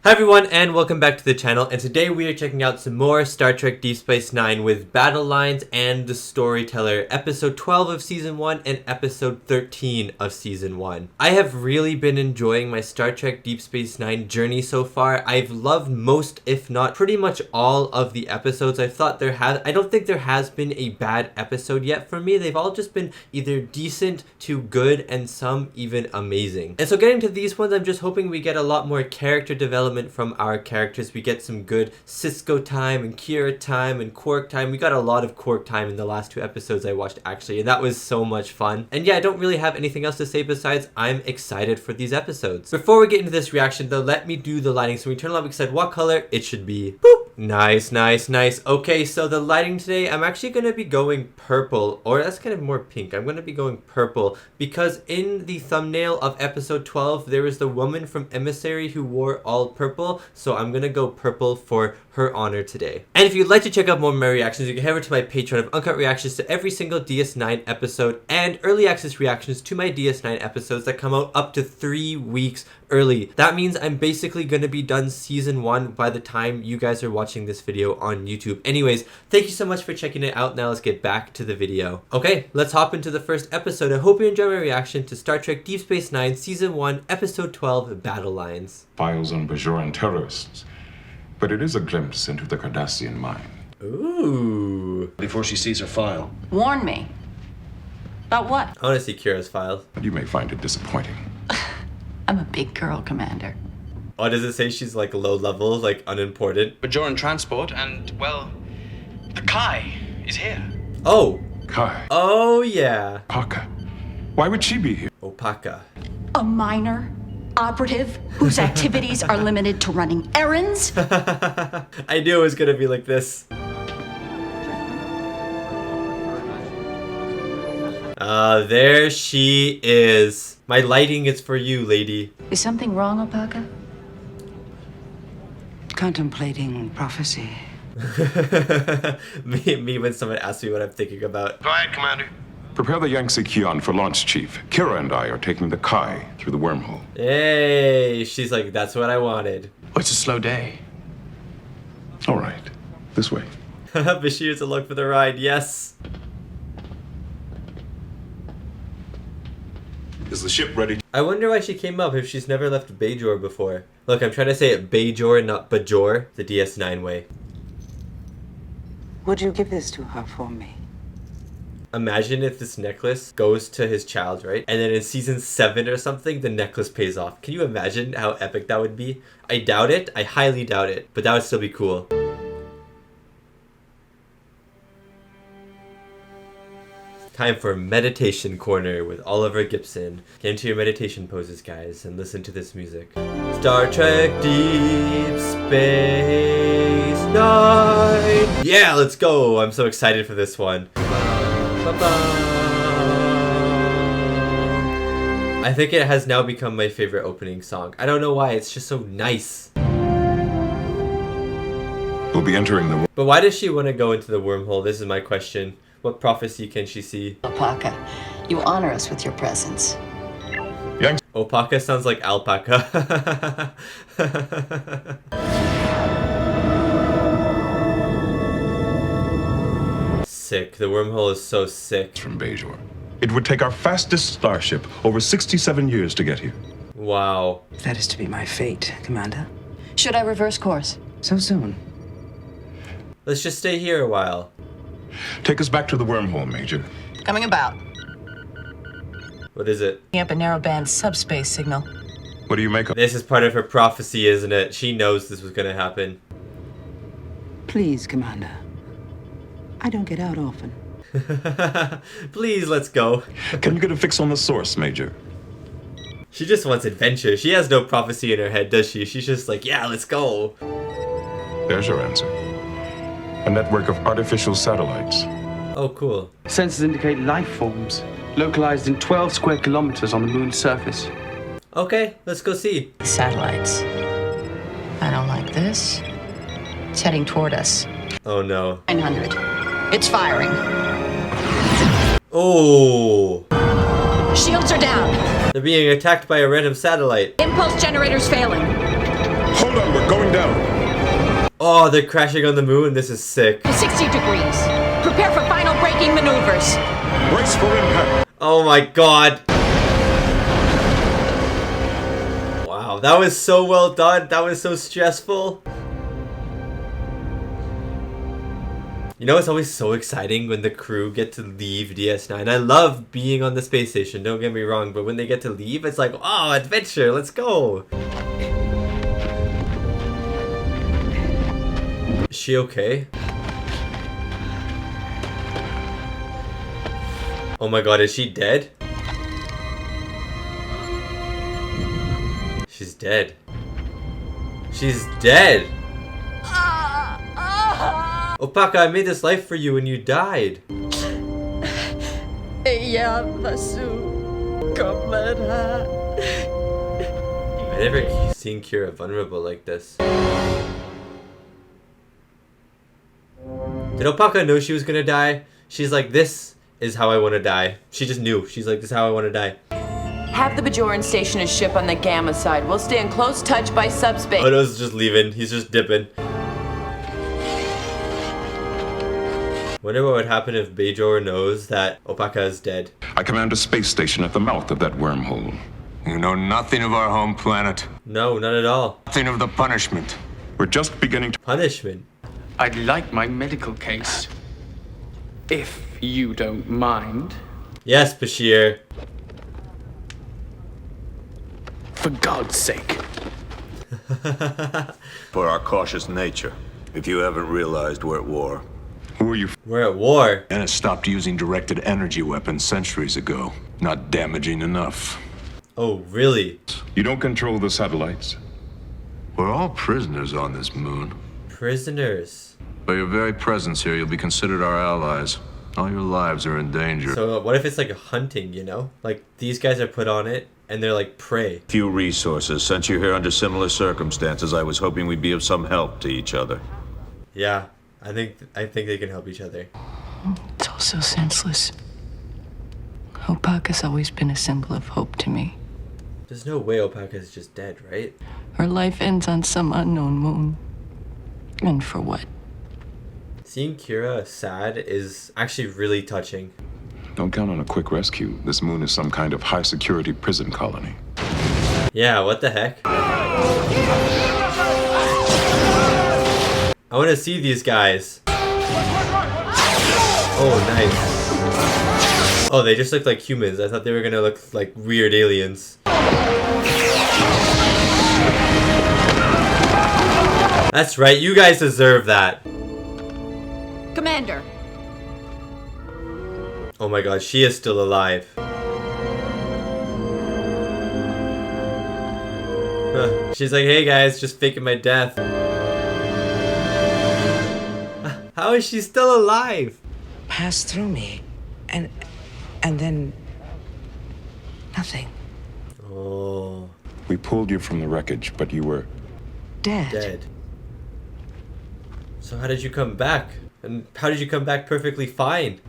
Hi everyone and welcome back to the channel, and today we are checking out some more Star Trek Deep Space Nine with Battle Lines and the Storyteller, episode 12 of season 1 and episode 13 of season 1. I have really been enjoying my Star Trek Deep Space Nine journey so far. I've loved most, if not pretty much all of the episodes. I don't think there has been a bad episode yet for me. They've all just been either decent to good and some even amazing. And so getting to these ones, I'm just hoping we get a lot more character development from our characters. We get some good Cisco time and Kira time and Quark time. We got a lot of Quark time in the last two episodes I watched actually, and that was so much fun. And yeah, I don't really have anything else to say besides I'm excited for these episodes. Before we get into this reaction though, let me do the lighting. So when we turn on, we said what color it should be. Boop. Nice, nice, nice. Okay, so the lighting today, I'm actually going to be going purple, or that's kind of more pink. I'm going to be going purple because in the thumbnail of episode 12, there was the woman from Emissary who wore all purple, so I'm going to go purple for her honor today. And if you'd like to check out more of my reactions, you can head over to my Patreon of uncut reactions to every single DS9 episode and early access reactions to my DS9 episodes that come out up to 3 weeks early. That means I'm basically going to be done season 1 by the time you guys are watching this video on YouTube. Anyways, thank you so much for checking it out. Now let's get back to the video. Okay, let's hop into the first episode. I hope you enjoy my reaction to Star Trek Deep Space Nine Season 1, Episode 12, Battle Lines. Files on Bajoran terrorists, but it is a glimpse into the Cardassian mind. Ooh. Before she sees her file. Warn me. About what? I want to see Kira's files. But you may find it disappointing. I'm a big girl, Commander. Oh, does it say she's like low level, like unimportant? Bajoran transport, and, well, the Kai is here. Oh. Kai. Oh, yeah. Paka. Why would she be here? Opaka. A minor operative whose activities are limited to running errands? I knew it was gonna be like this. There she is. My lighting is for you, lady. Is something wrong, Opaka? Contemplating prophecy. me when someone asks me what I'm thinking about. Go ahead, Commander. Prepare the Yangtze Kion for launch, Chief. Kira and I are taking the Kai through the wormhole. Hey, she's like, that's what I wanted. Oh, it's a slow day. All right, this way. Bashir's along for the ride, yes. Is the ship ready? I wonder why she came up if she's never left Bajor before. Look, I'm trying to say it Bajor, not Bajor, the DS9 way. Would you give this to her for me? Imagine if this necklace goes to his child, right? And then in season 7 or something, the necklace pays off. Can you imagine how epic that would be? I doubt it. I highly doubt it. But that would still be cool. Time for Meditation Corner with Oliver Gibson. Get into your meditation poses, guys, and listen to this music. Star Trek Deep Space Nine! Yeah, let's go! I'm so excited for this one. I think it has now become my favorite opening song. I don't know why, it's just so nice. We'll be entering the... But why does she want to go into the wormhole? This is my question. What prophecy can she see? Opaka, you honor us with your presence. Yangtze... Opaka sounds like alpaca. Sick. The wormhole is so sick. From Bajor. It would take our fastest starship over 67 years to get here. Wow. That is to be my fate, Commander. Should I reverse course? So soon. Let's just stay here a while. Take us back to the wormhole, Major. Coming about. What is it? Up a narrowband subspace signal. What do you make of... This is part of her prophecy, isn't it? She knows this was gonna happen. Please, Commander. I don't get out often. Please, let's go. Can you get a fix on the source, Major? She just wants adventure. She has no prophecy in her head, does she? She's just like, yeah, let's go. There's your answer. A network of artificial satellites. Oh, cool. Sensors indicate life forms, localized in 12 square kilometers on the moon's surface. Okay, let's go see. Satellites. I don't like this. It's heading toward us. Oh, no. 900. It's firing. Oh. Shields are down. They're being attacked by a random satellite. Impulse generators failing. Hold on, we're Going down. Oh, they're crashing on the moon. This is sick. 60 degrees. Prepare for final braking maneuvers. Brace for impact. Oh my god. Wow, that was so well done. That was so stressful. You know, it's always so exciting when the crew get to leave DS9. I love being on the space station, don't get me wrong, but when they get to leave, it's like, oh, adventure, let's go. Is she okay? Oh my god, is she dead? She's dead. She's dead! Opaka, I made this life for you and you died. I never seen Kira vulnerable like this. Did Opaka know she was gonna die? She's like, this is how I want to die. She just knew. She's like, this is how I want to die. Have the Bajoran station a ship on the Gamma side. We'll stay in close touch by subspace. Odo's just leaving. He's just dipping. Wonder what would happen if Bajor knows that Opaka is dead. I command a space station at the mouth of that wormhole. You know nothing of our home planet. No, not at all. Nothing of the punishment. We're just beginning to... Punishment? I'd like my medical case. If you don't mind. Yes, Bashir. For God's sake. For our cautious nature. If you haven't realized, we're at war. Who are you? We're at war. And it stopped using directed energy weapons centuries ago. Not damaging enough. Oh, really? You don't control the satellites. We're all prisoners on this moon. Prisoners. By your very presence here, you'll be considered our allies. All your lives are in danger. So what if it's like a hunting, you know? Like, these guys are put on it, and they're like prey. Few resources. Sent you here under similar circumstances. I was hoping we'd be of some help to each other. Yeah, I think they can help each other. It's all so senseless. Opaka's always been a symbol of hope to me. There's no way Opaka is just dead, right? Her life ends on some unknown moon. And for what? Seeing Kira sad is actually really touching. Don't count on a quick rescue. This moon is some kind of high-security prison colony. Yeah, what the heck? I want to see these guys. Oh, nice. Oh, they just look like humans. I thought they were gonna look like weird aliens. That's right, you guys deserve that. Commander. Oh my god, she is still alive. She's like, hey guys, just faking my death. How is she still alive? Passed through me. And then... nothing. Oh. We pulled you from the wreckage, but you were... Dead. So how did you come back? And how did you come back perfectly fine?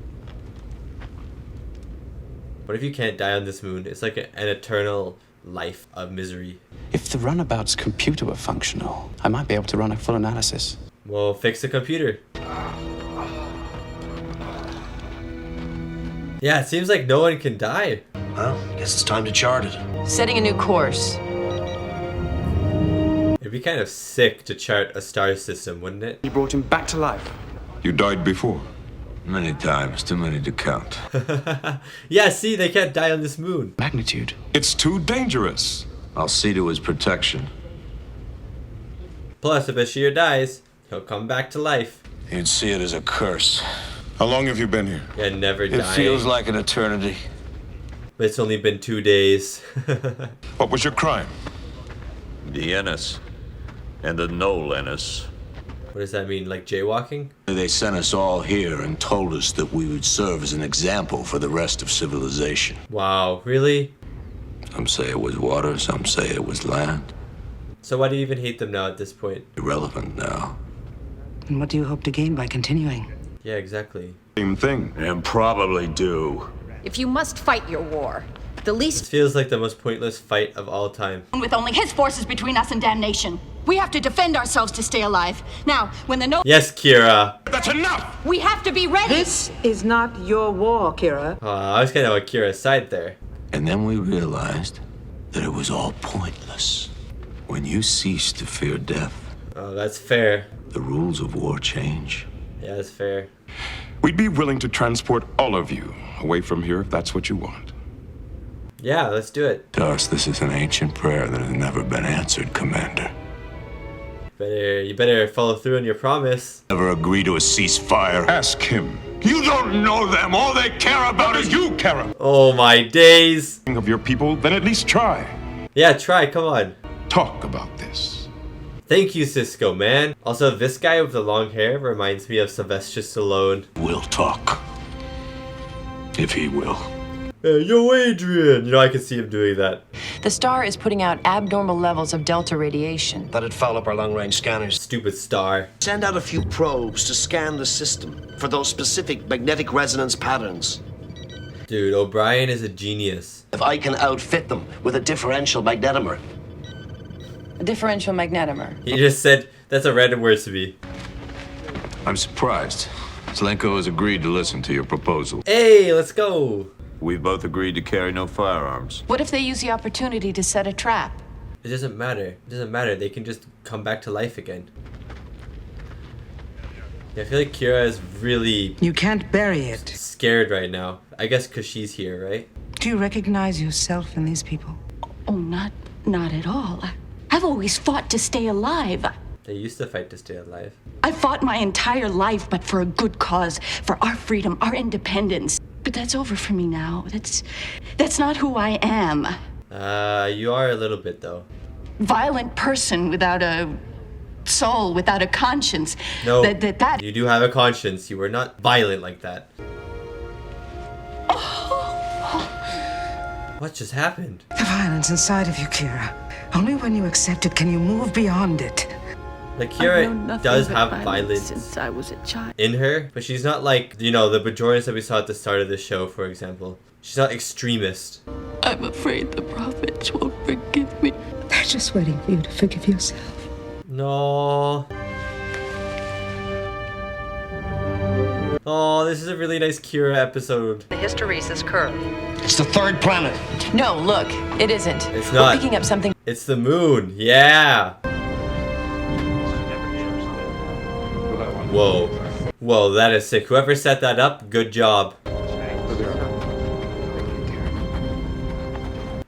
What if you can't die on this moon? It's like an eternal life of misery. If the runabout's computer were functional, I might be able to run a full analysis. Well, fix the computer. Yeah, it seems like no one can die. Well, I guess it's time to chart it. Setting a new course. It'd be kind of sick to chart a star system, wouldn't it? You brought him back to life. You died before. Many times, too many to count. Yeah, see, they can't die on this moon. Magnitude. It's too dangerous. I'll see to his protection. Plus, if Bashir dies, he'll come back to life. You'd see it as a curse. How long have you been here? Yeah, never dying. It feels like an eternity. But it's only been 2 days. What was your crime? The Ennis. And the no Ennis. What does that mean, like jaywalking? They sent us all here and told us that we would serve as an example for the rest of civilization. Wow, really? Some say it was water, some say it was land. So why do you even hate them now at this point? Irrelevant now. And what do you hope to gain by continuing? Yeah, exactly. Same thing. And probably do. If you must fight your war, The least This feels like the most pointless fight of all time. with only his forces between us and damnation. We have to defend ourselves to stay alive. Now, when the Yes, Kira. That's enough! we have to be ready. This is not your war, Kira. Oh, I was kind of on Kira's side there. And then we realized that it was all pointless. When you cease to fear death, Oh, that's fair. the rules of war change. Yeah, that's fair. We'd be willing to transport all of you away from here if that's what you want. Yeah, let's do it. Darce, this is an ancient prayer that has never been answered, Commander. You better follow through on your promise. Never agree to a ceasefire. Ask him. You don't know them. All they care about is You care about Oh my days. of your people, then at least try. Yeah, try, come on. Talk about this. Thank you, Cisco, man. Also, this guy with the long hair reminds me of Sylvester Stallone. We'll talk. If he will. Hey, yo, Adrian! You know, I can see him doing that. The star is putting out abnormal levels of delta radiation. That'd foul up our long-range scanners. Stupid star. Send out a few probes to scan the system for those specific magnetic resonance patterns. Dude, O'Brien is a genius. If I can outfit them with a differential magnetomer. A differential magnetomer. He just said, that's a random word to me. I'm surprised. Zelenko has agreed to listen to your proposal. Hey, let's go. We both agreed to carry no firearms. What if they use the opportunity to set a trap? It doesn't matter. It doesn't matter. They can just come back to life again. Yeah, I feel like Kira is really You can't bury it. scared right now. I guess because she's here, right? Do you recognize yourself in these people? Oh, not at all. I've always fought to stay alive. They used to fight to stay alive. I fought my entire life, but for a good cause, for our freedom, our independence. But that's over for me now. That's not who I am. You are a little bit, though. Violent person without a soul, without a conscience. No, That you do have a conscience. You were not violent like that. What just happened? The violence inside of you, Kira. Only when you accept it can you move beyond it. Like, Kira does have violence since I was a child. in her, but she's not like, you know, the Bajorans that we saw at the start of the show, for example. She's not extremist. I'm afraid the prophets won't forgive me. They're just waiting for you to forgive yourself. No. Oh, this is a really nice Kira episode. The hysteresis curve. It's the third planet. No, look, it isn't. It's We're not. picking up something. It's the moon. Yeah. Whoa. Whoa, that is sick. Whoever set that up, good job.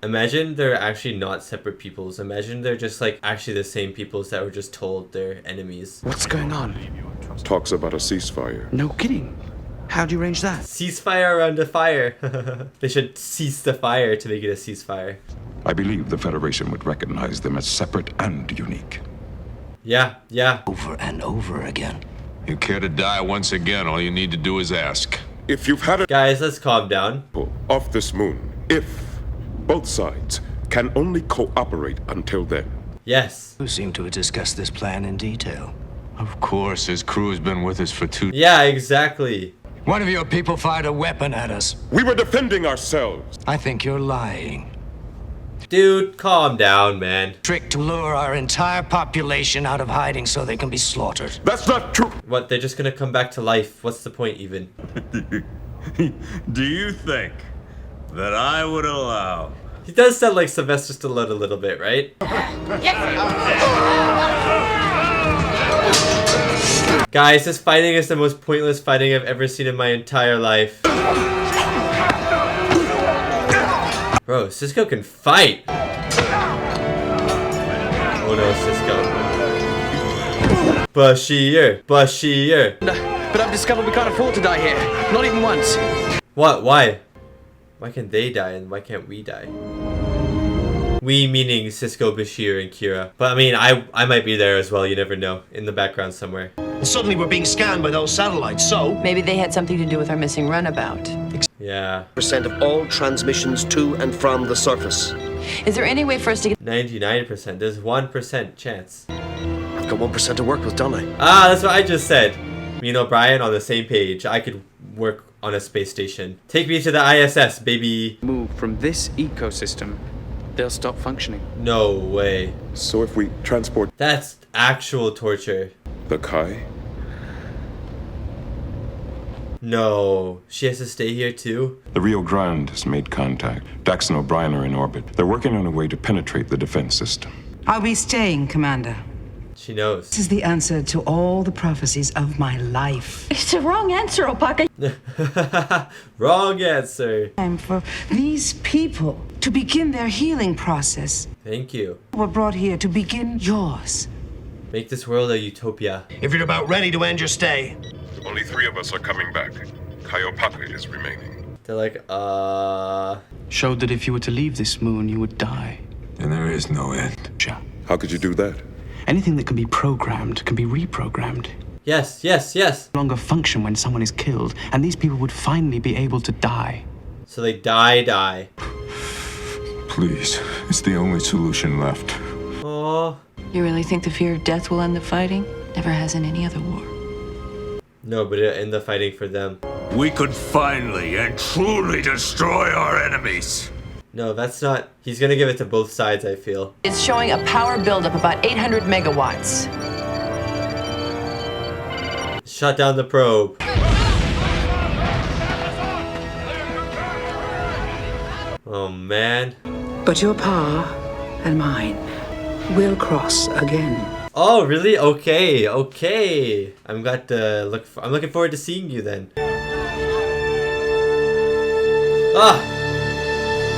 Imagine they're actually not separate peoples. Imagine they're just like actually the same peoples that were just told they're enemies. What's going on? Talks about a ceasefire. No kidding. How'd you arrange that? Ceasefire around the fire. They should cease the fire to make it a ceasefire. I believe the Federation would recognize them as separate and unique. Yeah, yeah. Over and over again. You care to die once again, all you need to do is ask. If you've had a Guys, let's calm down. off this moon, if both sides can only cooperate until then. Yes. You seem to have discussed this plan in detail. Of course, his crew has been with us for 2 Yeah, exactly. One of your people fired a weapon at us. We were defending ourselves. I think you're lying. Dude, calm down, man. Trick to lure our entire population out of hiding so they can be slaughtered. That's not true. What, they're just gonna come back to life? What's the point even? Do you think that I would allow? He does sound like Sylvester Stallone a little bit, right? Guys, this fighting is the most pointless fighting I've ever seen in my entire life. Bro, Cisco can fight! Oh no, Cisco. Bashir! Bashir! But I've discovered we can't afford to die here. Not even once. What? Why? Why can they die and why can't we die? We meaning Cisco, Bashir, and Kira. But I mean, I might be there as well, you never know. In the background somewhere. And suddenly we're being scanned by those satellites, so... Maybe they had something to do with our missing runabout. Yeah. ...% of all transmissions to and from the surface. Is there any way for us to get... 99%. There's 1% chance. I've got 1% to work with, don't I? Ah, that's what I just said. Me and O'Brien on the same page. I could work on a space station. Take me to the ISS, baby. Move from this ecosystem, they'll stop functioning. No way. So if we transport That's actual torture. the Kai, No. She has to stay here too? The Rio Grande has made contact. Dax and O'Brien are in orbit. They're working on a way to penetrate the defense system. I'll be staying, Commander. She knows. This is the answer to all the prophecies of my life. It's the wrong answer, Opaka. Wrong answer. Time for these people to begin their healing process. Thank you. We're brought here to begin yours. Make this world a utopia. If you're about ready to end your stay. only 3 of us are coming back. Kaiopaka is remaining. They're like, Showed that if you were to leave this moon, you would die. And there is no end. How could you do that? Anything that can be programmed can be reprogrammed. Yes, yes, yes. No longer function when someone is killed, and these people would finally be able to die. So they die. Please, it's the only solution left. Oh. You really think the fear of death will end the fighting? Never has in any other war. No, but it'll end the fighting for them. We could finally and truly destroy our enemies. No, that's not... He's gonna give it to both sides, I feel. It's showing a power buildup about 800 megawatts. Shut down the probe. Oh, man. But your power and mine will cross again. Oh, really? Okay, okay. I'm looking forward to seeing you then. Ah!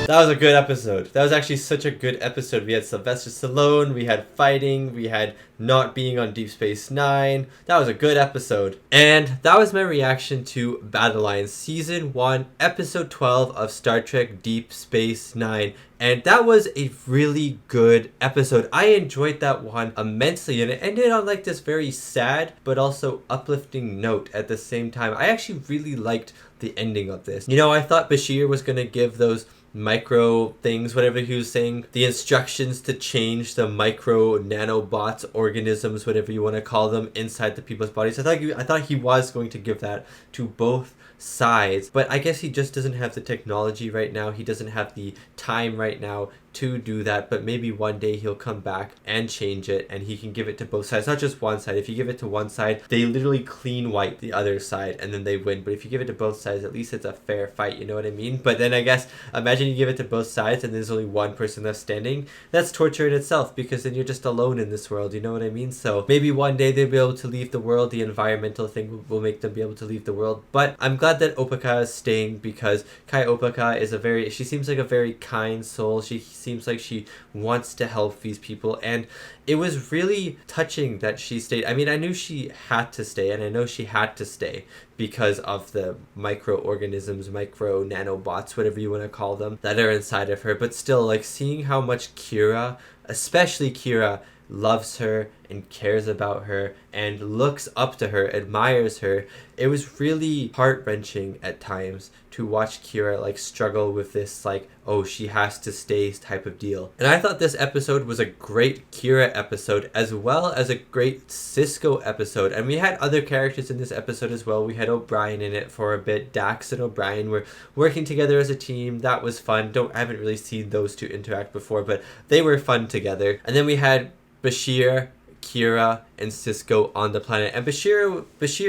That was a good episode. That was actually such a good episode. We had Sylvester Stallone, we had fighting, we had not being on Deep Space Nine. That was a good episode. And that was my reaction to Battle Lines Season 1, Episode 12 of Star Trek Deep Space Nine. And that was a really good episode. I enjoyed that one immensely, and it ended on like this very sad but also uplifting note at the same time. I actually really liked the ending of this. You know, I thought Bashir was gonna give those micro things, whatever he was saying, the instructions to change the micro nanobots, organisms, whatever you want to call them, inside the people's bodies. I thought he was going to give that to both sides, but I guess he just doesn't have the technology right now. He doesn't have the time right now to do that, but maybe one day he'll come back and change it, and he can give it to both sides, not just one side. If you give it to one side, they literally clean wipe the other side and then they win. But if you give it to both sides, at least it's a fair fight, you know what I mean? But then I guess imagine you give it to both sides and there's only one person left standing. That's torture in itself, because then you're just alone in this world, you know what I mean? So maybe one day they'll be able to leave the world. The environmental thing will make them be able to leave the world. But I'm glad that Opaka is staying, because Kai Opaka is she seems like a very kind soul. She seems like she wants to help these people, and it was really touching that she stayed. I mean, I knew she had to stay, and I know she had to stay because of the microorganisms, micro nanobots, whatever you want to call them, that are inside of her. But still, like, seeing how much Kira, especially Kira, loves her and cares about her and looks up to her, admires her, it was really heart-wrenching at times to watch Kira like struggle with this, like, oh, she has to stay type of deal. And I thought this episode was a great Kira episode, as well as a great Cisco episode. And we had other characters in this episode as well. We had O'Brien in it for a bit. Dax and O'Brien were working together as a team. That was fun. I haven't really seen those two interact before, but they were fun together. And then we had Bashir, Kira, and Cisco on the planet. And Bashira, that's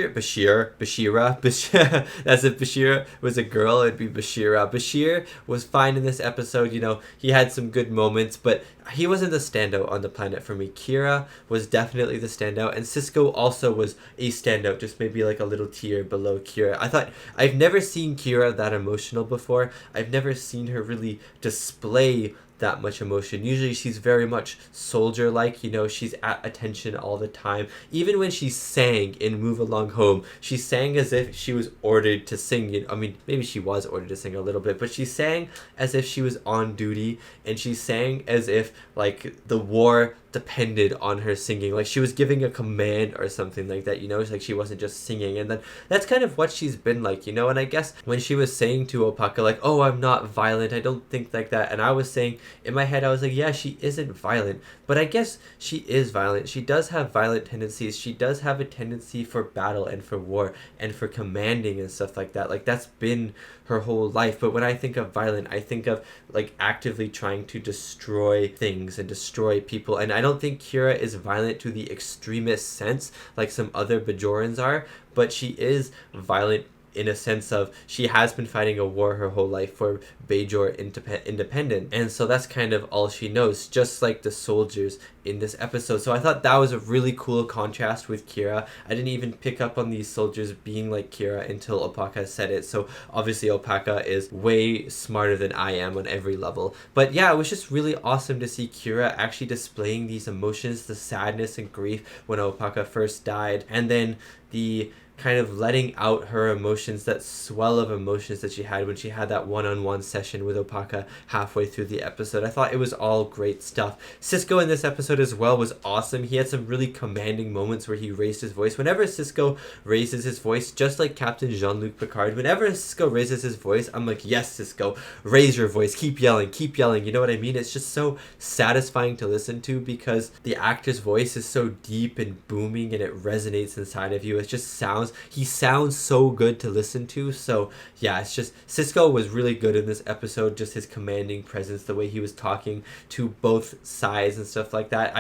if Bashira was a girl, it'd be Bashira. Bashir was fine in this episode, you know, he had some good moments, but he wasn't the standout on the planet for me. Kira was definitely the standout, and Cisco also was a standout, just maybe like a little tier below Kira. I've never seen Kira that emotional before. I've never seen her really display that much emotion. Usually she's very much soldier-like, you know, she's at attention all the time. Even when she sang in Move Along Home, she sang as if she was ordered to sing. You know, I mean, maybe she was ordered to sing a little bit, but she sang as if she was on duty, and she sang as if, like, the war depended on her singing, like she was giving a command or something like that, you know. It's like she wasn't just singing. And then that's kind of what she's been like, you know. And I guess when she was saying to Opaka, like, oh, I'm not violent, I don't think like that, and I was saying in my head I was like, yeah, she isn't violent, but I guess she is violent. She does have violent tendencies. She does have a tendency for battle and for war and for commanding and stuff like that. Like, that's been her whole life. But when I think of violent, I think of like actively trying to destroy things and destroy people. And I don't think Kira is violent to the extremist sense like some other Bajorans are, but she is violent in a sense of she has been fighting a war her whole life for Bajor independence, and so that's kind of all she knows, just like the soldiers in this episode. So I thought that was a really cool contrast with Kira. I didn't even pick up on these soldiers being like Kira until Opaka said it, so obviously Opaka is way smarter than I am on every level. But yeah, it was just really awesome to see Kira actually displaying these emotions, the sadness and grief when Opaka first died, and then the kind of letting out her emotions, that swell of emotions that she had when she had that one-on-one session with Opaka halfway through the episode. I thought it was all great stuff. Cisco in this episode as well was awesome. He had some really commanding moments where he raised his voice. Whenever Cisco raises his voice, just like Captain Jean-Luc Picard, whenever Cisco raises his voice, I'm like, yes, Cisco, raise your voice, keep yelling, you know what I mean? It's just so satisfying to listen to because the actor's voice is so deep and booming and it resonates inside of you. It just he sounds so good to listen to. So yeah, it's just, Cisco was really good in this episode, just his commanding presence, the way he was talking to both sides and stuff like that.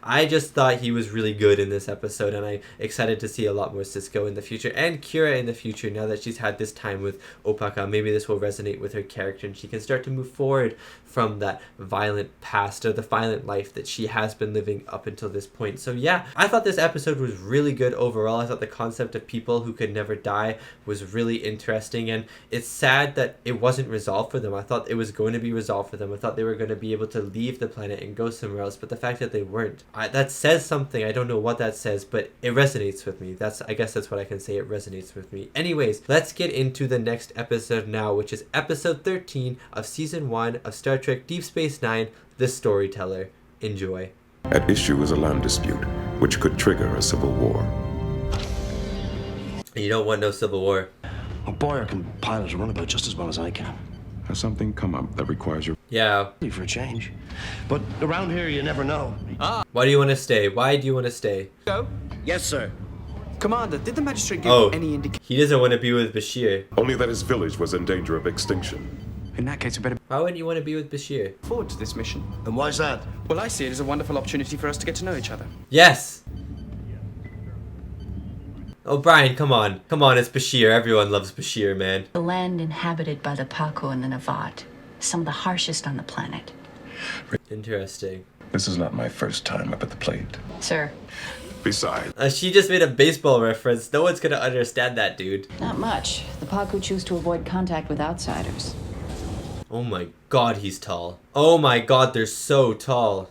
I just thought he was really good in this episode, and I'm excited to see a lot more Cisco in the future and Kira in the future now that she's had this time with Opaka. Maybe this will resonate with her character and she can start to move forward from that violent past or the violent life that she has been living up until this point. So yeah, I thought this episode was really good overall. I thought the concept of people who could never die was really interesting, and it's sad that it wasn't resolved for them. I thought it was going to be resolved for them. I thought they were going to be able to leave the planet and go somewhere else, but the fact that they weren't, that says something. I don't know what that says, but it resonates with me. I guess that's what I can say. It resonates with me. Anyways, let's get into the next episode now, which is episode 13 of season 1 of Star Trek Deep Space Nine, The Storyteller. Enjoy. At issue is a land dispute, which could trigger a civil war. You don't want no civil war. Well, Boyer can pilot a runabout just as well as I can. Has something come up that requires your... Yeah. For a change. But around here, you never know. Why do you want to stay? Why do you want to stay? Go. Yes, sir. Commander, did the magistrate give you any indication? He doesn't want to be with Bashir. Only that his village was in danger of extinction. In that case, we better... Why wouldn't you want to be with Bashir? Forward to this mission. And why's that? Well, I see it as a wonderful opportunity for us to get to know each other. Yes! Oh, Brian, come on. Come on, it's Bashir. Everyone loves Bashir, man. The land inhabited by the Paco and the Navat, some of the harshest on the planet. Interesting. This is not my first time up at the plate. Sir. Besides... she just made a baseball reference. No one's gonna understand that, dude. Not much. The Paco choose to avoid contact with outsiders. Oh my god, he's tall. Oh my god, they're so tall.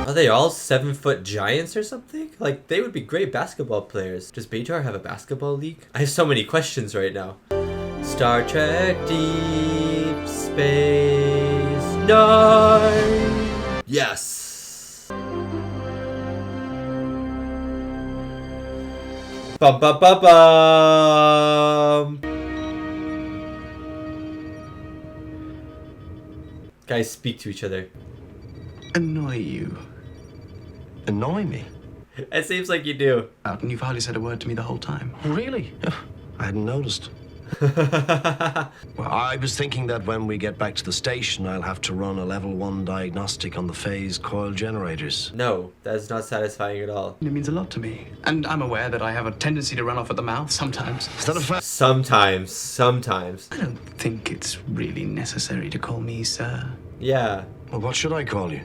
Are they all 7-foot giants or something? Like, they would be great basketball players. Does Bajor have a basketball league? I have so many questions right now. Star Trek Deep Space Nine. Yes. Bum bum bum bum. Guys, speak to each other. Annoy you. Annoy me? It seems like you do. And you've hardly said a word to me the whole time. Really? I hadn't noticed. Well, I was thinking that when we get back to the station, I'll have to run a level 1 diagnostic on the phase coil generators. No, that's not satisfying at all. It means a lot to me. And I'm aware that I have a tendency to run off at the mouth sometimes. Is that a fact? Sometimes. I don't think it's really necessary to call me sir. Yeah. Well, what should I call you?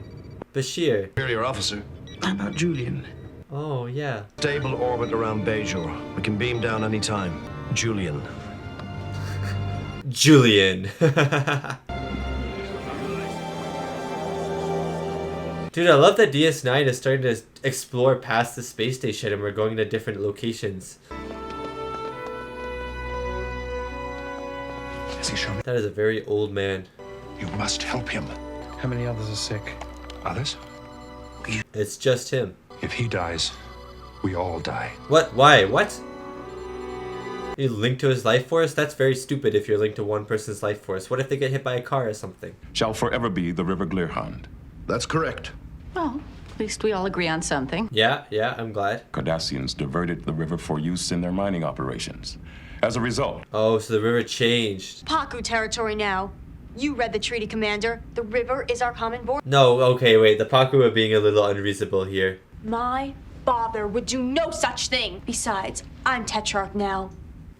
Bashir. Superior officer. How about Julian? Oh, yeah. Stable orbit around Bajor. We can beam down any time. Julian. Julian. Dude, I love that DS9 is starting to explore past the space station and we're going to different locations. Has he shown me? That is a very old man. You must help him. How many others are sick? Others? It's just him. If he dies, we all die. What? Why? What? You link to his life force? That's very stupid if you're linked to one person's life force. What if they get hit by a car or something? Shall forever be the River Glirhand. That's correct. Well, at least we all agree on something. Yeah, I'm glad. Cardassians diverted the river for use in their mining operations. As a result... Oh, so the river changed. Paku territory now. You read the treaty, Commander. The river is our common border. No, okay, wait. The Paku are being a little unreasonable here. My father would do no such thing. Besides, I'm Tetrarch now.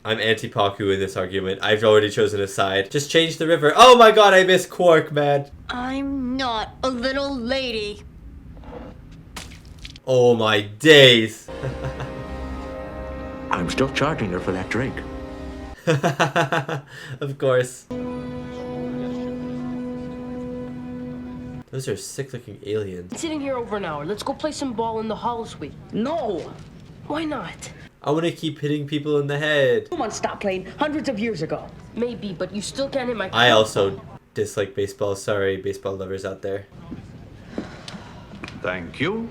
I'm anti-Paku in this argument. I've already chosen a side. Just change the river. Oh my god, I miss Quark, man. I'm not a little lady. Oh my days. I'm still charging her for that drink. Of course. Those are sick-looking aliens. Sitting here over an hour. Let's go play some ball in the holosuite. No! Why not? I want to keep hitting people in the head. Someone stopped playing hundreds of years ago. Maybe, but you still can't hit my... I also dislike baseball. Sorry, baseball lovers out there. Thank you.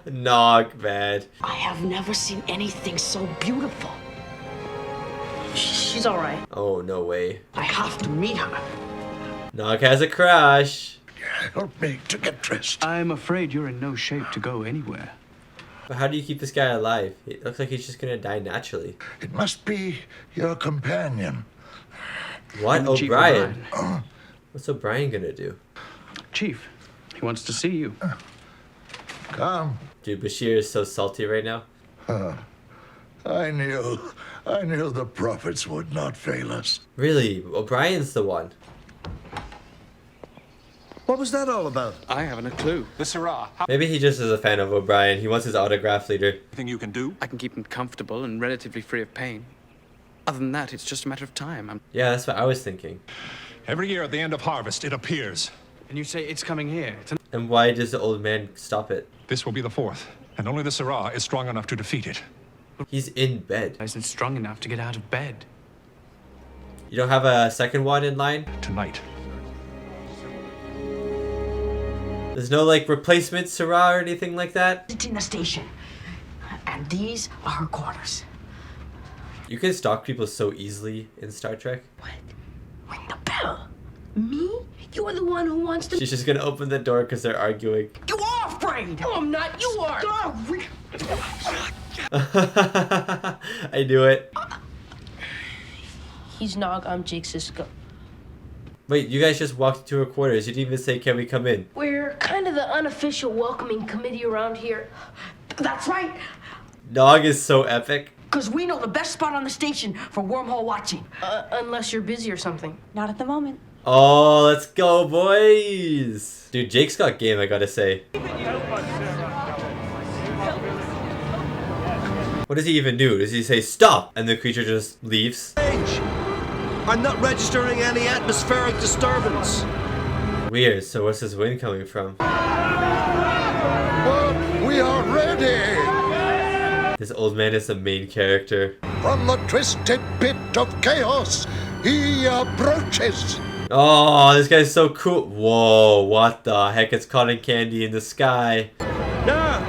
Nog, bad. I have never seen anything so beautiful. She's all right. Oh, no way. I have to meet her. Nog has a crush. Help me to get dressed. I'm afraid you're in no shape to go anywhere. But how do you keep this guy alive? It looks like he's just gonna die naturally. It must be your companion. What? Chief O'Brien? What's O'Brien gonna do? Chief, he wants to see you. Come. Dude, Bashir is so salty right now. I knew the prophets would not fail us. Really? O'Brien's the one. What was that all about? I haven't a clue. The Syrah. Maybe he just is a fan of O'Brien. He wants his autograph leader. Anything you can do? I can keep him comfortable and relatively free of pain. Other than that, it's just a matter of time. Yeah, that's what I was thinking. Every year at the end of harvest, it appears. And you say it's coming here. And why does the old man stop it? This will be the fourth, and only the Syrah is strong enough to defeat it. He's in bed. I isn't strong enough to get out of bed. You don't have a second one in line? Tonight. There's no, like, replacement Syrah or anything like that? It's in the station. And these are her quarters. You can stalk people so easily in Star Trek. What? Ring the bell. Me? You are the one who wants to... She's just gonna open the door because they're arguing. You are afraid! No, I'm not. You are! I knew it. He's Nog, I'm Jake Sisko. Wait, you guys just walked into her quarters. You didn't even say, can we come in? We're kind of the unofficial welcoming committee around here. That's right. Nog is so epic. Because we know the best spot on the station for wormhole watching. Unless you're busy or something. Not at the moment. Oh, let's go, boys. Dude, Jake's got game, I gotta say. What does he even do? Does he say, stop? And the creature just leaves? I'm not registering any atmospheric disturbance. Weird, so what's this wind coming from? But we are ready. This old man is the main character. From the twisted pit of chaos, he approaches. Oh, this guy's so cool. Whoa, what the heck? It's cotton candy in the sky. Nah,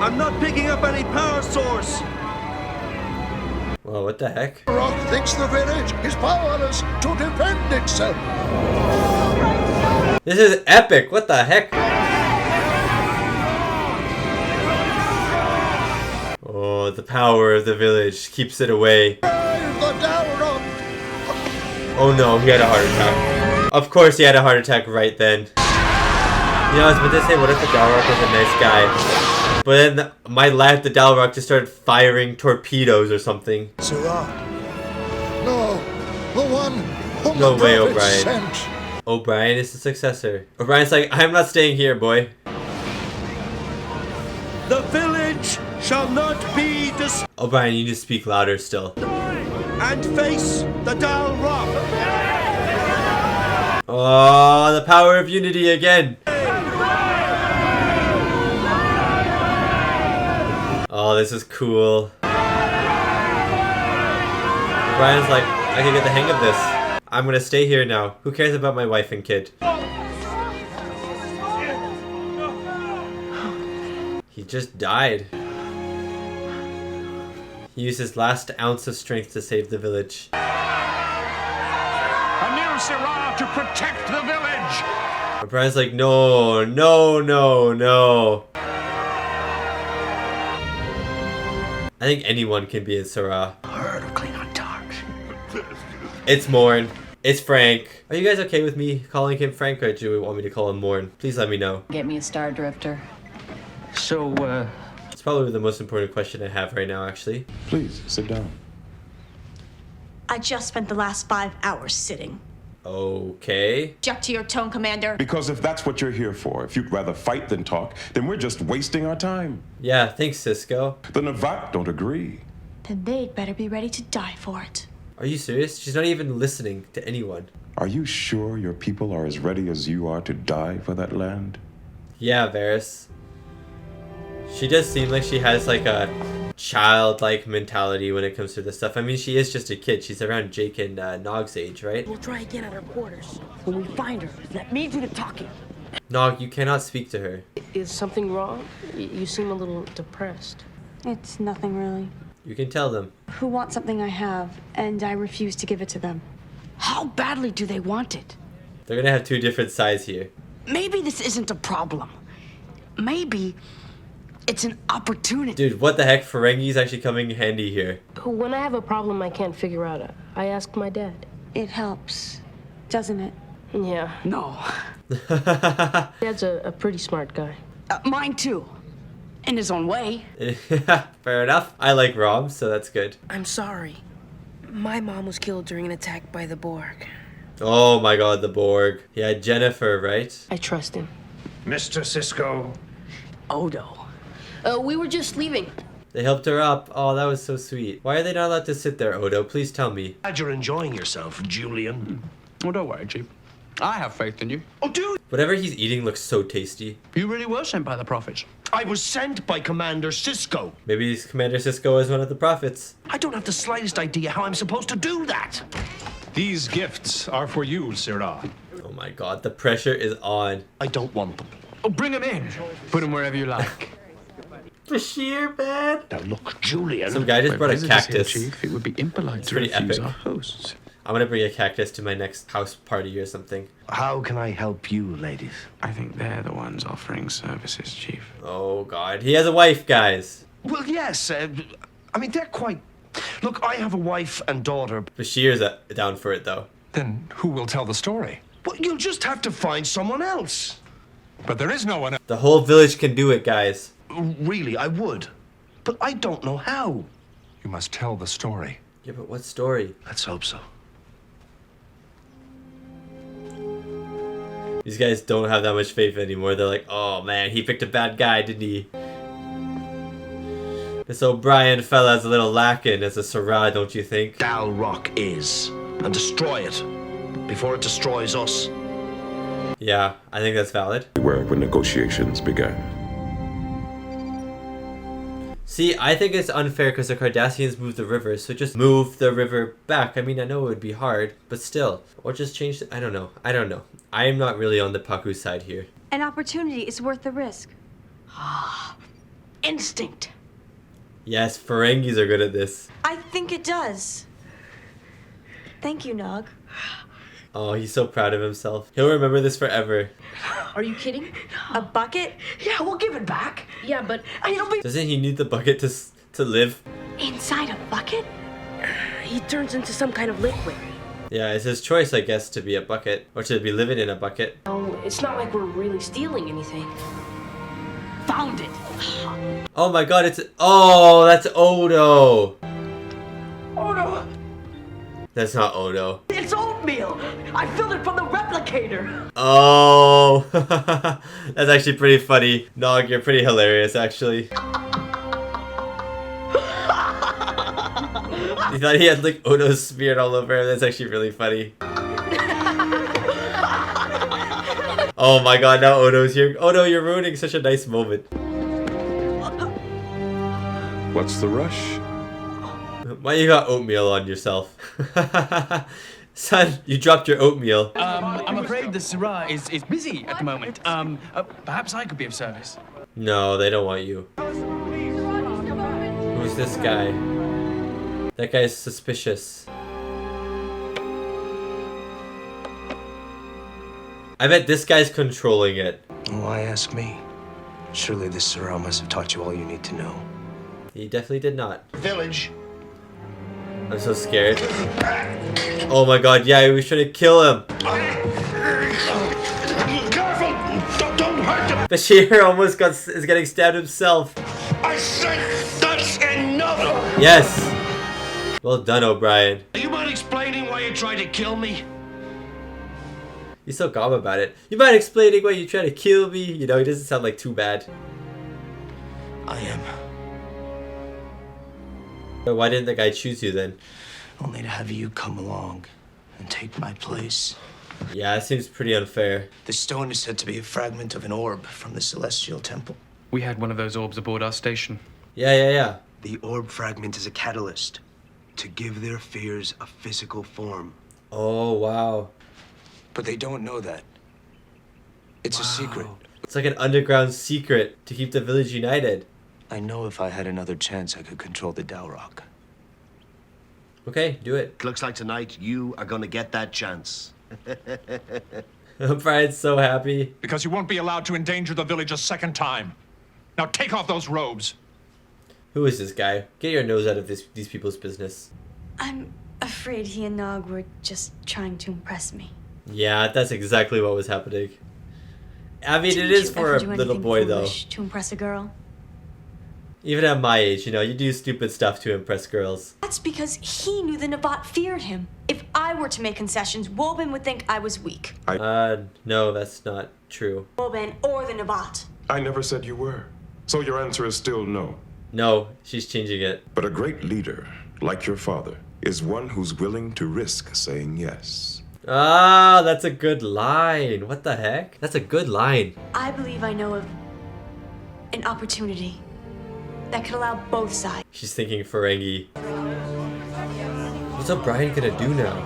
I'm not picking up any power source. Whoa, what the heck? Rock thinks the village is powerless to defend itself. This is epic. What the heck? Oh, the power of the village keeps it away. Oh no, he had a heart attack. Of course he had a heart attack right then. You know, I was about to say, what if the Dalrock was a nice guy? But then my lad, the Dalrock, just started firing torpedoes or something. Syrah. No, the one whom No the way, prophets O'Brien. sent. O'Brien is the successor. O'Brien's like, I'm not staying here, boy. The village shall not be destroyed. O'Brien, you need to speak louder still. And face the Dalrock. Oh, the power of unity again. Oh, this is cool. Brian's like, I can get the hang of this. I'm gonna stay here now. Who cares about my wife and kid? He just died. He used his last ounce of strength to save the village. A new Syrah to protect the village! But Brian's like, no, no, no, no. I think anyone can be in Syrah. Heard of Klingon dogs. It's Morn. It's Frank. Are you guys okay with me calling him Frank, or do you want me to call him Morn? Please let me know. Get me a Star Drifter. So, It's probably the most important question I have right now, actually. Please, sit down. I just spent the last 5 hours sitting. Okay. Object to your tone, Commander. Because if that's what you're here for, if you'd rather fight than talk, then we're just wasting our time. Yeah, thanks, Cisco. The Navat don't agree. Then they'd better be ready to die for it. Are you serious? She's not even listening to anyone. Are you sure your people are as ready as you are to die for that land? Yeah, Varys. She does seem like she has like a childlike mentality when it comes to this stuff. I mean, she is just a kid. She's around Jake and Nog's age, right? We'll try again at our quarters. When we find her, that means you to talking. Nog, you cannot speak to her. Is something wrong? You seem a little depressed. It's nothing really. You can tell them. Who wants something I have, and I refuse to give it to them? How badly do they want it? They're gonna have two different sides here. Maybe this isn't a problem. Maybe it's an opportunity. Dude, what the heck? Ferengi's actually coming handy here. When I have a problem I can't figure out, I ask my dad. It helps, doesn't it? Yeah. No. Dad's a pretty smart guy. Mine too. In his own way. Fair enough. I like Rom, so that's good. I'm sorry. My mom was killed during an attack by the Borg. Oh my god, the Borg. Yeah, Jennifer, right? I trust him. Mr. Cisco. Odo. We were just leaving. They helped her up. Oh, that was so sweet. Why are they not allowed to sit there, Odo? Please tell me. Glad you're enjoying yourself, Julian. Well, don't worry, Chief. I have faith in you. Oh, dude! Whatever he's eating looks so tasty. You really were sent by the prophets. I was sent by Commander Cisco. Maybe Commander Cisco is one of the prophets. I don't have the slightest idea how I'm supposed to do that. These gifts are for you, Syrah. Oh my god, the pressure is on. I don't want them. Oh, bring them in. Put them wherever you like. Bashir, man. Now look, Julian. Some guy just brought a cactus. Here, Chief. It would be impolite It's to pretty refuse epic. our hosts. I'm gonna bring a cactus to my next house party or something. How can I help you, ladies? I think they're the ones offering services, Chief. Oh god, he has a wife, guys. Well, yes. I mean, they're quite... Look, I have a wife and daughter. Bashir's down for it, though. Then who will tell the story? Well, you'll just have to find someone else. But there is no one else. The whole village can do it, guys. Really, I would. But I don't know how. You must tell the story. Yeah, but what story? Let's hope so. These guys don't have that much faith anymore. They're like, oh man, he picked a bad guy, didn't he? This O'Brien fella's a little lacking as a Syrah, don't you think? Dal Rock is. And destroy it. Before it destroys us. Yeah, I think that's valid. Where when negotiations began. See, I think it's unfair because the Cardassians moved the river, so just move the river back. I mean, I know it would be hard, but still. Or just change I don't know. I don't know. I am not really on the Paku side here. An opportunity is worth the risk. Instinct. Yes, Ferengis are good at this. I think it does. Thank you, Nog. Oh, he's so proud of himself. He'll remember this forever. Are you kidding? A bucket? Yeah, we'll give it back. Yeah, but It'll be... Doesn't he need the bucket to live? Inside a bucket? He turns into some kind of liquid. Yeah, it's his choice, I guess, to be a bucket. Or to be living in a bucket. Oh, it's not like we're really stealing anything. Found it. Oh my god, it's... Oh, that's Odo. Odo. That's not Odo. It's oatmeal. I filled it from the replicator. Oh. That's actually pretty funny. Nog, you're pretty hilarious, actually. You thought he had like Odo smeared all over him? That's actually really funny. Oh my god, now Odo's here. Odo, you're ruining such a nice moment. What's the rush? Why you got oatmeal on yourself? Son, you dropped your oatmeal. I'm afraid the Syrah is busy at the moment. Perhaps I could be of service. No, they don't want you. Who's this guy? That guy's suspicious. I bet this guy's controlling it. Why ask me? Surely this Sorrel must have taught you all you need to know. He definitely did not. Village. I'm so scared. Oh my god, yeah, we should kill him. Careful! Don't hurt him! Bashir almost is getting stabbed himself. I said that's enough! Yes. Well done, O'Brien. Do you mind explaining why you tried to kill me? He's so calm about it. You mind explaining why you try to kill me? You know, he doesn't sound like too bad. I am. But why didn't the guy choose you then? Only to have you come along and take my place. Yeah, it seems pretty unfair. The stone is said to be a fragment of an orb from the Celestial Temple. We had one of those orbs aboard our station. Yeah. The orb fragment is a catalyst to give their fears a physical form. Oh, wow. But they don't know that. It's a secret. It's like an underground secret to keep the village united. I know if I had another chance, I could control the Dalrock. Okay, do it. Looks like tonight you are gonna get that chance. Brian's so happy. Because you won't be allowed to endanger the village a second time. Now take off those robes. Who is this guy? Get your nose out of these people's business. I'm afraid he and Nog were just trying to impress me. Yeah, that's exactly what was happening. I mean, it Didn't is you for ever a do little anything boy, though. foolish to impress a girl? Even at my age, you know, you do stupid stuff to impress girls. That's because he knew the Nabat feared him. If I were to make concessions, Woban would think I was weak. No, that's not true. Woban or the Nabat. I never said you were. So your answer is still no. No, she's changing it. But a great leader, like your father, is one who's willing to risk saying yes. Ah, that's a good line. What the heck? That's a good line. I believe I know of an opportunity that could allow both sides. She's thinking Ferengi. What's O'Brien gonna do now?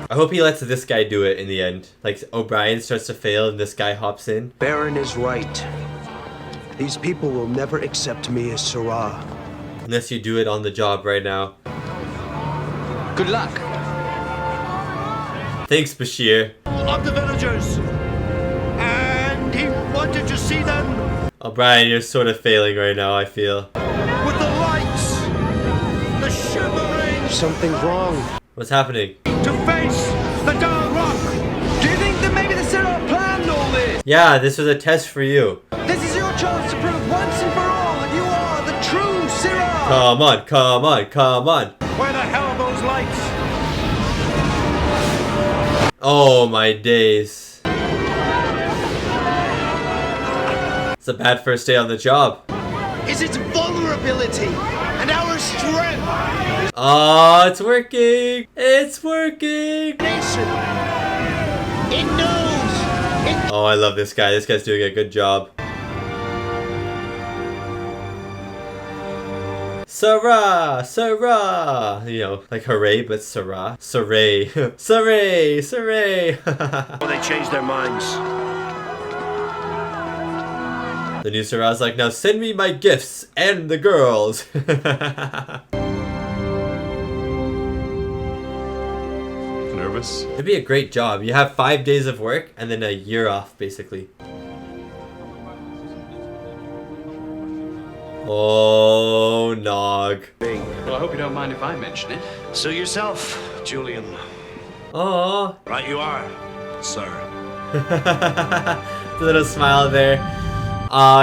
I hope he lets this guy do it in the end. Like, O'Brien starts to fail and this guy hops in. Baron is right. These people will never accept me as Sirah. Unless you do it on the job right now. Good luck. Thanks, Bashir. Of the villagers! And he wanted to see them O'Brien, you're sort of failing right now, I feel. with the lights! The shimmering! Something's wrong. What's happening? To face the Dark Rock! Do you think that maybe the Sirah planned all this? Yeah, this was a test for you. This is your chance to prove once and for all that you are the true Sirah! Come on, come on, come on. Where the hell are those lights? Oh my days. It's a bad first day on the job. Is its vulnerability and our strength? Oh, it's working! It's working! It knows! Oh, I love this guy. This guy's doing a good job. Sarah! Sarah! You know, like hooray, but Sarah. Saray. Saray! Saray! They changed their minds. The new Sarah's like, now send me my gifts and the girls. Nervous? It'd be a great job. You have 5 days of work and then a year off, basically. Oh, Nog. Well, I hope you don't mind if I mention it. So yourself, Julian. Oh. Right you are, sir. The little smile there.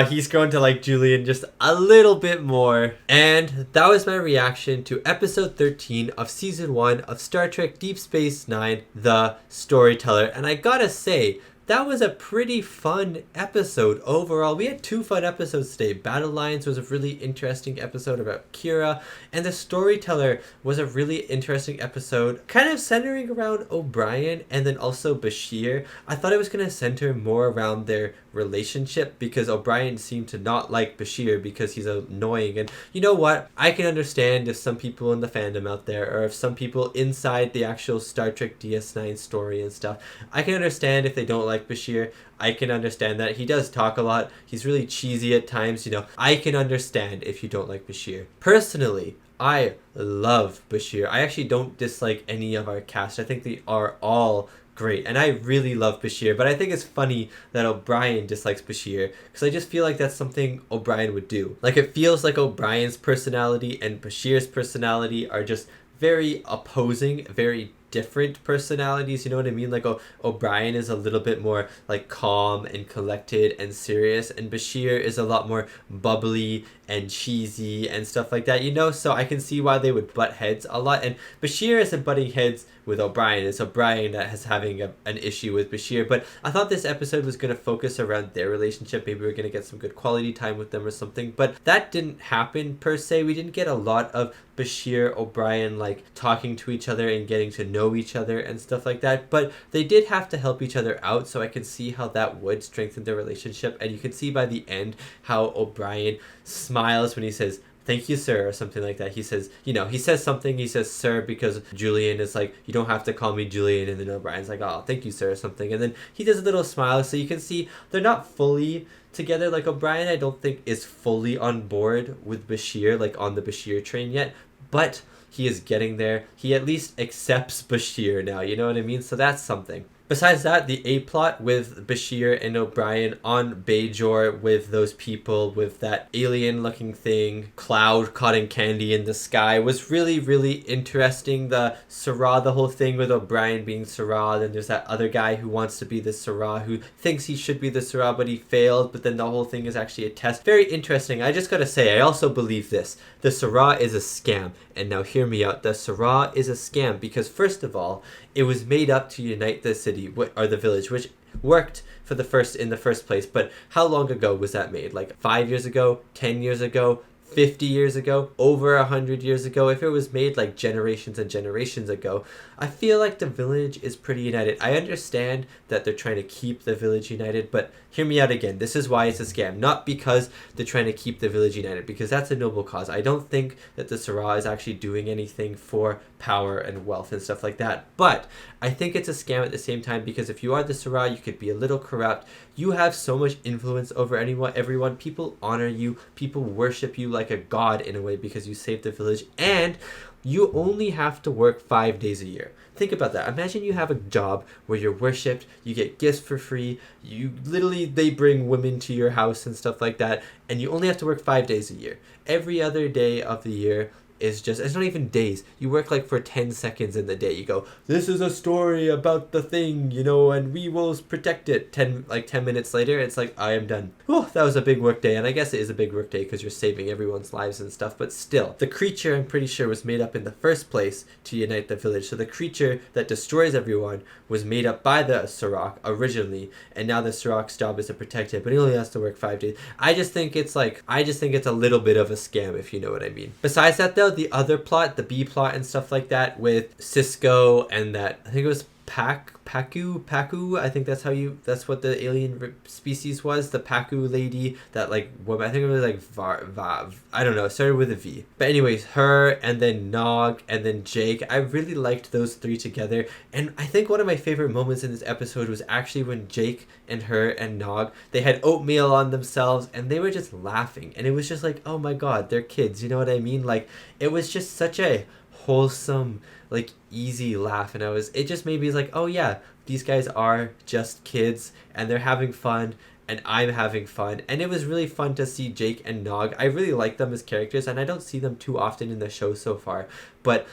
He's going to like Julian just a little bit more. And that was my reaction to episode 13 of season 1 of Star Trek Deep Space Nine, The Storyteller. And I gotta say, that was a pretty fun episode overall. We had 2 fun episodes today. Battle Lines was a really interesting episode about Kira, and The Storyteller was a really interesting episode, kind of centering around O'Brien and then also Bashir. I thought it was going to center more around their relationship because O'Brien seemed to not like Bashir because he's annoying. And you know what? I can understand if some people in the fandom out there, or if some people inside the actual Star Trek DS9 story and stuff, I can understand if they don't like Bashir. I can understand that. He does talk a lot. He's really cheesy at times, you know. I can understand if you don't like Bashir. Personally, I love Bashir. I actually don't dislike any of our cast. I think they are all great, and I really love Bashir, but I think it's funny that O'Brien dislikes Bashir, because I just feel like that's something O'Brien would do. Like, it feels like O'Brien's personality and Bashir's personality are just very opposing, very different personalities, you know what I mean? Like, O'Brien is a little bit more like calm and collected and serious, and Bashir is a lot more bubbly and cheesy and stuff like that, you know? So I can see why they would butt heads a lot, and Bashir isn't butting heads with O'Brien. It's O'Brien that is having an issue with Bashir. But I thought this episode was going to focus around their relationship. Maybe we're going to get some good quality time with them or something. But that didn't happen per se. We didn't get a lot of Bashir, O'Brien, like, talking to each other and getting to know each other and stuff like that. But they did have to help each other out, so I can see how that would strengthen their relationship. And you can see by the end how O'Brien smiles when he says, "Thank you, sir," or something like that. He says, you know, he says something, he says, "Sir," because Julian is like, "You don't have to call me Julian," and then O'Brien's like, "Oh, thank you, sir," or something. And then he does a little smile, so you can see they're not fully together. Like, O'Brien, I don't think, is fully on board with Bashir, like, on the Bashir train yet, but he is getting there. He at least accepts Bashir now, you know what I mean? So that's something. Besides that, the A-plot with Bashir and O'Brien on Bajor with those people, with that alien-looking thing, cloud cotton candy in the sky, was really, really interesting. The Syrah, the whole thing with O'Brien being Syrah, then there's that other guy who wants to be the Syrah, who thinks he should be the Syrah, but he failed, but then the whole thing is actually a test. Very interesting. I just gotta say, I also believe this. The Syrah is a scam. And now hear me out. The Syrah is a scam because, first of all, it was made up to unite the city, or the village, which worked in the first place. But how long ago was that made? Like 5 years ago, 10 years ago, 50 years ago, over 100 years ago? If it was made like generations and generations ago, I feel like the village is pretty united. I understand that they're trying to keep the village united, but hear me out again. This is why it's a scam. Not because they're trying to keep the village united, because that's a noble cause. I don't think that the Syrah is actually doing anything for power and wealth and stuff like that. But I think it's a scam at the same time, because if you are the Syrah, you could be a little corrupt. You have so much influence over everyone. People honor you. People worship you like a god in a way because you saved the village. And you only have to work 5 days a year. Think about that. Imagine you have a job where you're worshipped, you get gifts for free, they bring women to your house and stuff like that, and you only have to work 5 days a year. Every other day of the year is just, it's not even days. You work like for 10 seconds in the day. You go, "This is a story about the thing, you know, and we will protect it." 10 minutes later, it's like, I am done. Oh, that was a big work day. And I guess it is a big work day because you're saving everyone's lives and stuff. But still, the creature, I'm pretty sure, was made up in the first place to unite the village. So the creature that destroys everyone was made up by the Syrah originally. And now the Syrah's job is to protect it, but he only has to work 5 days. I just think it's a little bit of a scam, if you know what I mean. Besides that, though, the other plot, the B plot and stuff like that with Cisco and that, I think it was Paku, I think that's what the alien species was, the Paku lady, that like woman, I think it was like Vav, I don't know, it started with a V. But anyways, her and then Nog and then Jake, I really liked those three together. And I think one of my favorite moments in this episode was actually when Jake and her and Nog, they had oatmeal on themselves and they were just laughing. And it was just like, oh my god, they're kids, you know what I mean? Like, it was just such a wholesome, like, easy laugh, and it just made me like, oh yeah, these guys are just kids and they're having fun and I'm having fun. And it was really fun to see Jake and Nog. I really like them as characters, and I don't see them too often in the show so far, but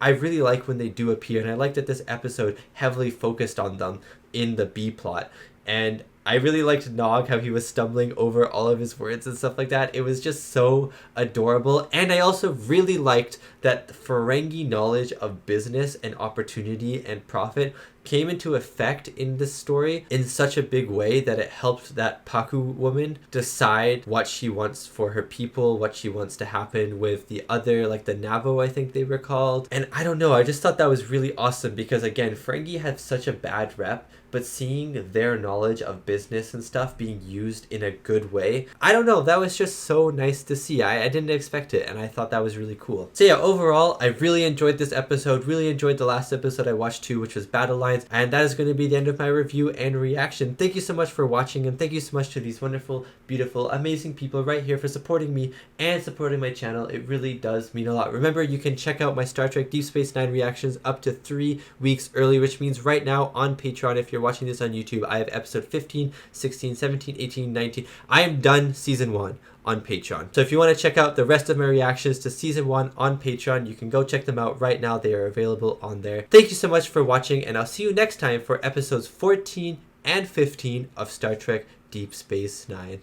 I really like when they do appear, and I like that this episode heavily focused on them in the B plot. And I really liked Nog, how he was stumbling over all of his words and stuff like that. It was just so adorable. And I also really liked that Ferengi knowledge of business and opportunity and profit came into effect in this story in such a big way that it helped that Paku woman decide what she wants for her people, what she wants to happen with the other, like the Navo, I think they were called. And I don't know, I just thought that was really awesome because, again, Ferengi had such a bad rep, but seeing their knowledge of business business and stuff being used in a good way. I don't know, that was just so nice to see. I didn't expect it, and I thought that was really cool. So yeah, overall, I really enjoyed this episode, really enjoyed the last episode I watched too, which was Battle Lines, and that is going to be the end of my review and reaction. Thank you so much for watching, and thank you so much to these wonderful, beautiful, amazing people right here for supporting me and supporting my channel. It really does mean a lot. Remember, you can check out my Star Trek Deep Space Nine reactions up to 3 weeks early, which means right now on Patreon, if you're watching this on YouTube, I have episode 15, 16, 17, 18, 19. I am done season 1 on Patreon. So if you want to check out the rest of my reactions to season 1 on Patreon, you can go check them out right now. They are available on there. Thank you so much for watching, and I'll see you next time for episodes 14 and 15 of Star Trek Deep Space Nine.